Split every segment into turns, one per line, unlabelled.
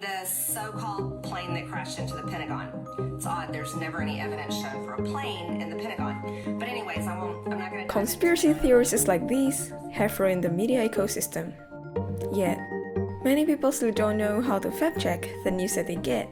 The so-called plane that crashed into the Pentagon. It's odd, there's never any evidence shown for a plane in the Pentagon. But anyways, I'm not going to...
Conspiracy theories like these have ruined the media ecosystem. Yet, many people still don't know how to fact-check the news that they get.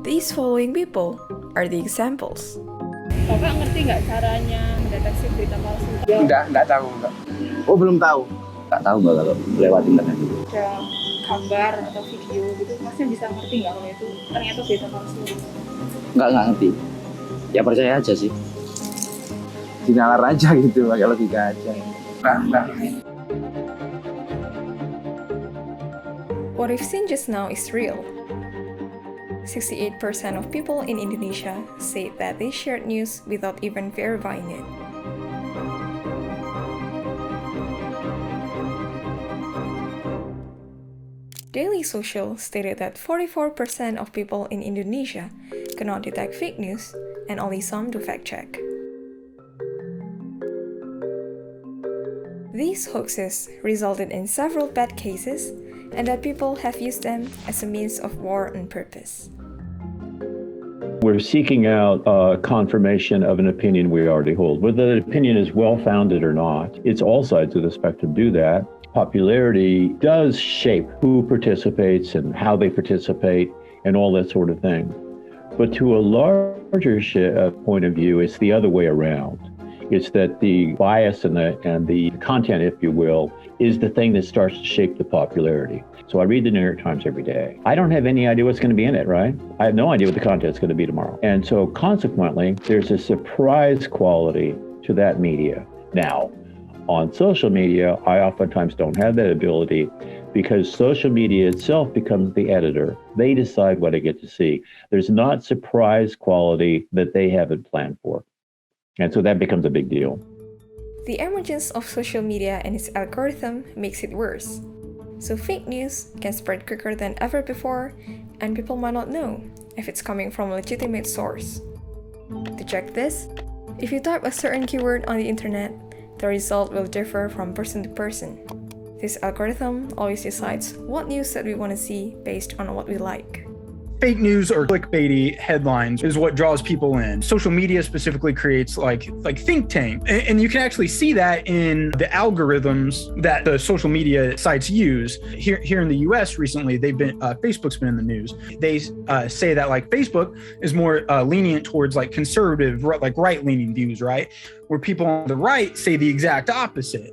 These following people are the examples.
Bapak ngerti nggak caranya mendeteksi berita palsu?
Nggak tahu. Oh, belum tahu. Nggak tahu Mbak kalau lewat internet.
Ada gambar atau video gitu, Masnya bisa ngerti nggak kalau itu ternyata berita palsu?
Nggak ngerti. Ya percaya aja sih. Dinalar aja gitu, pakai logika aja. Nggak.
What we've seen just now is real. 68% of people in Indonesia say that they shared news without even verifying it. Daily Social stated that 44% of people in Indonesia cannot detect fake news and only some do fact-check. These hoaxes resulted in several bad cases and that people have used them as a means of war on purpose.
We're seeking out confirmation of an opinion we already hold. Whether the opinion is well-founded or not, it's all sides of the spectrum do that. Popularity does shape who participates and how they participate and all that sort of thing. But to a larger point of view, it's the other way around. It's that the bias and the content, if you will, is the thing that starts to shape the popularity. So I read the New York Times every day. I don't have any idea what's going to be in it, right? I have no idea what the content's going to be tomorrow. And so consequently, there's a surprise quality to that media. Now, on social media, I oftentimes don't have that ability because social media itself becomes the editor. They decide what I get to see. There's not surprise quality that they haven't planned for. And so that becomes a big deal.
The emergence of social media and its algorithm makes it worse. So fake news can spread quicker than ever before, and people might not know if it's coming from a legitimate source. To check this, if you type a certain keyword on the internet, the result will differ from person to person. This algorithm always decides what news that we want to see based on what we like.
Fake news or clickbaity headlines is what draws people in. Social media specifically creates like think tank. And you can actually see that in the algorithms that the social media sites use. Here in the US recently, Facebook's been in the news. They say that like Facebook is more lenient towards like conservative, like right-leaning views, right? Where people on the right say the exact opposite.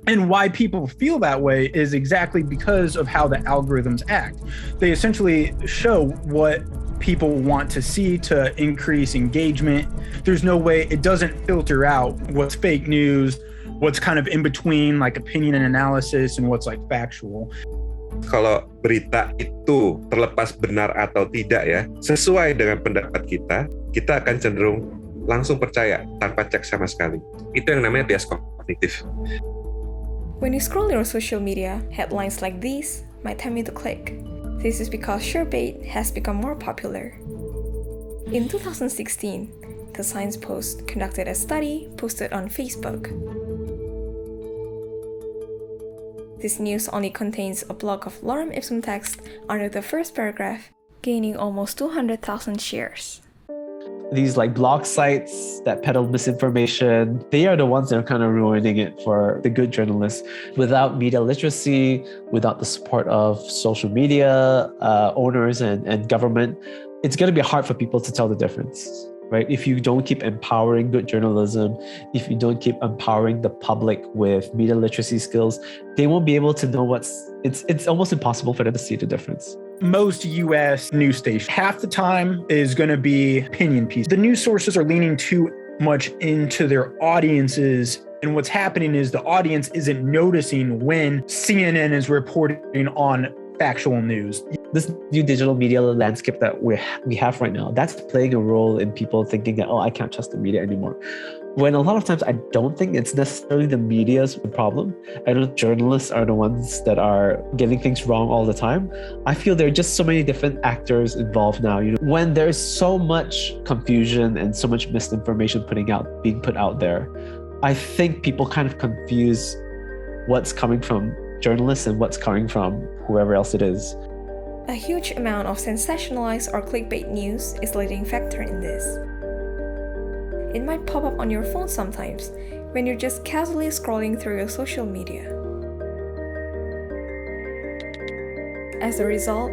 And why people feel that way is exactly because of how the algorithms act. They essentially show what people want to see to increase engagement. There's no way, it doesn't filter out what's fake news, what's kind of in between like opinion and analysis and what's like factual.
Kalau berita itu terlepas benar atau tidak ya, sesuai dengan pendapat kita akan cenderung langsung percaya tanpa cek sama sekali. Itu yang namanya bias kognitif.
When you scroll your social media, headlines like these might tempt you to click. This is because surebait has become more popular. In 2016, the Science Post conducted a study posted on Facebook. This news only contains a block of lorem ipsum text under the first paragraph, gaining almost 200,000 shares.
These like blog sites that peddle misinformation, they are the ones that are kind of ruining it for the good journalists. Without media literacy, without the support of social media owners and government, it's going to be hard for people to tell the difference, right? If you don't keep empowering good journalism, if you don't keep empowering the public with media literacy skills, they won't be able to know it's almost impossible for them to see the difference.
Most US news stations, half the time is going to be opinion piece. The news sources are leaning too much into their audiences. And what's happening is the audience isn't noticing when CNN is reporting on factual news.
This new digital media landscape that we have right now, that's playing a role in people thinking that, oh, I can't trust the media anymore. When a lot of times I don't think it's necessarily the media's problem. I know journalists are the ones that are getting things wrong all the time. I feel there are just so many different actors involved now. You know, when there's so much confusion and so much misinformation being put out there, I think people kind of confuse what's coming from journalists and what's coming from whoever else it is.
A huge amount of sensationalized or clickbait news is the leading factor in this. It might pop up on your phone sometimes when you're just casually scrolling through your social media. As a result,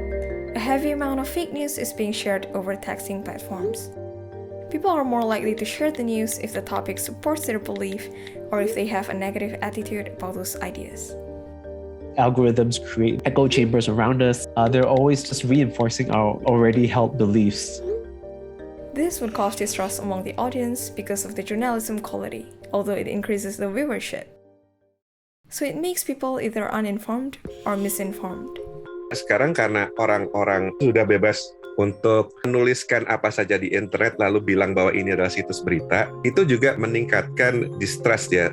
a heavy amount of fake news is being shared over texting platforms. People are more likely to share the news if the topic supports their belief or if they have a negative attitude about those ideas.
Algorithms create echo chambers around us. They're always just reinforcing our already held beliefs.
This would cause distrust among the audience because of the journalism quality, although it increases the viewership. So it makes people either uninformed or misinformed.
Sekarang karena orang-orang sudah bebas untuk menuliskan apa saja di internet lalu bilang bahwa ini adalah situs berita, itu juga meningkatkan distrust ya,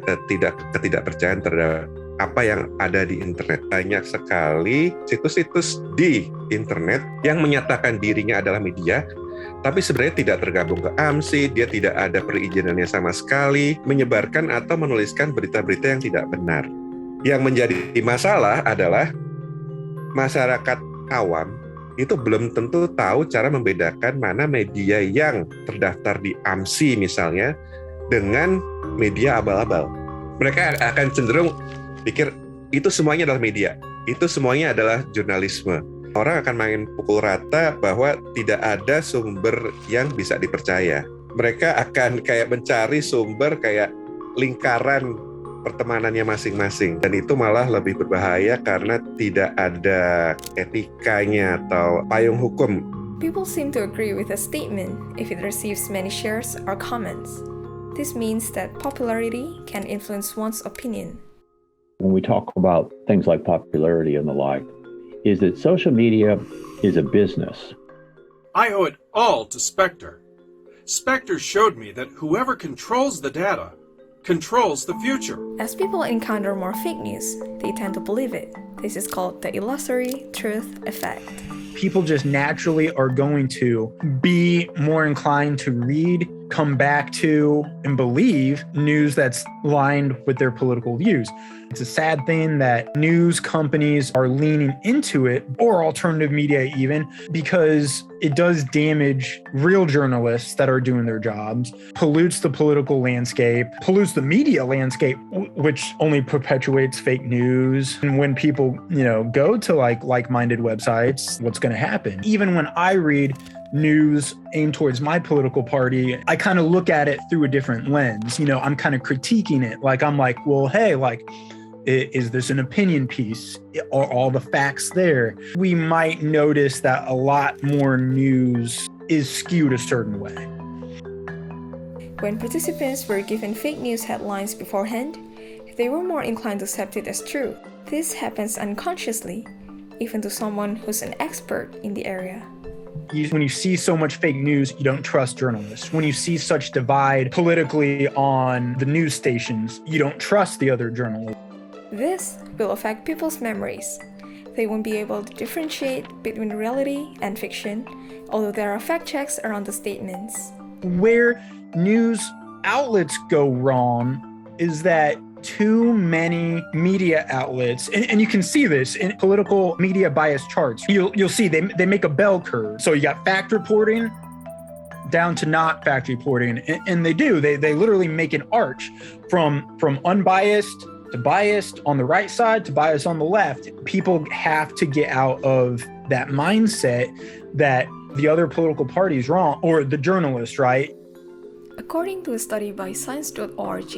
ketidakpercayaan terhadap apa yang ada di internet. Banyak sekali situs-situs di internet yang menyatakan dirinya adalah media, tapi sebenarnya tidak tergabung ke AMSI, dia tidak ada perizinannya sama sekali, menyebarkan atau menuliskan berita-berita yang tidak benar. Yang menjadi masalah adalah masyarakat awam itu belum tentu tahu cara membedakan mana media yang terdaftar di AMSI misalnya dengan media abal-abal. Mereka akan cenderung pikir itu semuanya adalah media, itu semuanya adalah jurnalisme. Orang akan main pukul rata bahwa tidak ada sumber yang bisa dipercaya. Mereka akan kayak mencari sumber kayak lingkaran pertemanannya masing-masing, dan itu malah lebih berbahaya karena tidak ada etikanya atau payung hukum.
People seem to agree with a statement if it receives many shares or comments. This means that popularity can influence one's opinion.
When we talk about things like popularity and the like, is that social media is a business.
I owe it all to Spectre. Spectre showed me that whoever controls the data controls the future.
As people encounter more fake news, they tend to believe it. This is called the illusory truth effect.
People just naturally are going to be more inclined to read, come back to, and believe news that's aligned with their political views. It's a sad thing that news companies are leaning into it, or alternative media even, because it does damage real journalists that are doing their jobs, pollutes the political landscape, pollutes the media landscape, which only perpetuates fake news. And when people, go to like-minded websites, what's going to happen? Even when I read news aimed towards my political party, I kind of look at it through a different lens. I'm kind of critiquing it. I'm like, well, hey, is this an opinion piece? Are all the facts there? We might notice that a lot more news is skewed a certain way.
When participants were given fake news headlines beforehand, they were more inclined to accept it as true. This happens unconsciously, even to someone who's an expert in the area.
When you see so much fake news, you don't trust journalists. When you see such divide politically on the news stations, you don't trust the other journalists.
This will affect people's memories. They won't be able to differentiate between reality and fiction, although there are fact checks around the statements.
Where news outlets go wrong is that too many media outlets, and you can see this in political media bias charts. You'll see they make a bell curve. So you got fact reporting down to not fact reporting, and they literally make an arch from unbiased to biased on the right side to biased on the left. People have to get out of that mindset that the other political party is wrong, or the journalist, right?
According to a study by science.org,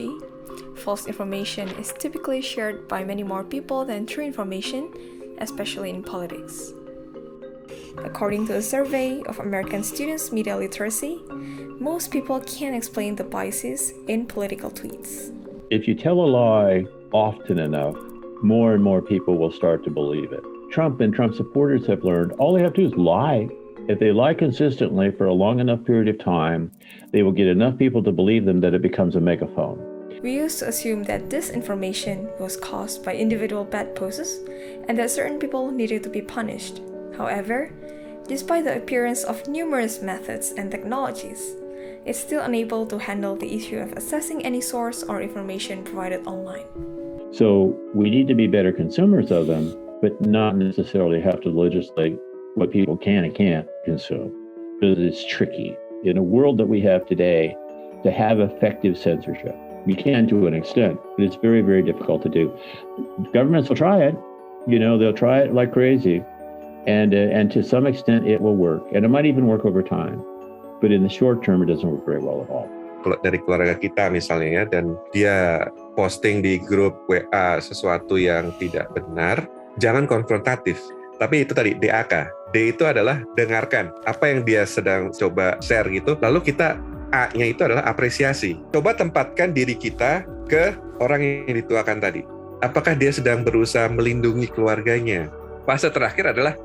false information is typically shared by many more people than true information, especially in politics. According to a survey of American students' media literacy, most people can't explain the biases in political tweets.
If you tell a lie often enough, more and more people will start to believe it. Trump and Trump supporters have learned all they have to do is lie. If they lie consistently for a long enough period of time, they will get enough people to believe them that it becomes a megaphone.
We used to assume that disinformation was caused by individual bad posts and that certain people needed to be punished. However, despite the appearance of numerous methods and technologies, it's still unable to handle the issue of assessing any source or information provided online.
So we need to be better consumers of them, but not necessarily have to legislate what people can and can't consume, because it's tricky. In a world that we have today, to have effective censorship, you can to an extent, but it's very, very difficult to do. Governments will try it. They'll try it like crazy. And to some extent, it will work. And it might even work over time. But in the short term, it doesn't work very well at all.
Kalau dari keluarga kita misalnya ya, dan dia posting di grup WA sesuatu yang tidak benar, jangan konfrontatif. Tapi itu tadi, DAK. D itu adalah dengarkan apa yang dia sedang coba share gitu. Lalu kita A-nya itu adalah apresiasi. Coba tempatkan diri kita ke orang yang dituakan tadi. Apakah dia sedang berusaha melindungi keluarganya? Fase terakhir adalah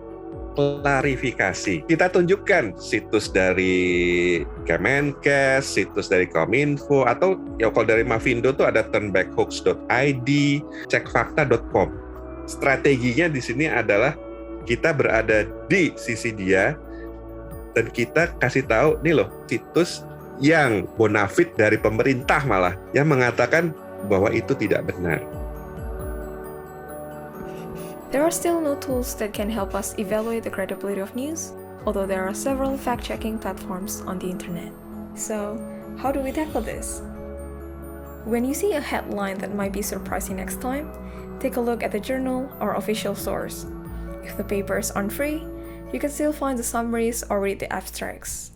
klarifikasi. Kita tunjukkan situs dari Kemenkes, situs dari Kominfo, atau ya kalau dari MAFINDO tuh ada turnbackhoax.id, cekfakta.com. Strateginya di sini adalah kita berada di sisi dia dan kita kasih tahu, nih loh, situs yang bonafit dari pemerintah malah yang mengatakan bahwa itu tidak benar.
There are still no tools that can help us evaluate the credibility of news, although there are several fact-checking platforms on the internet. So, how do we tackle this? When you see a headline that might be surprising next time, take a look at the journal or official source. If the papers aren't free, you can still find the summaries or read the abstracts.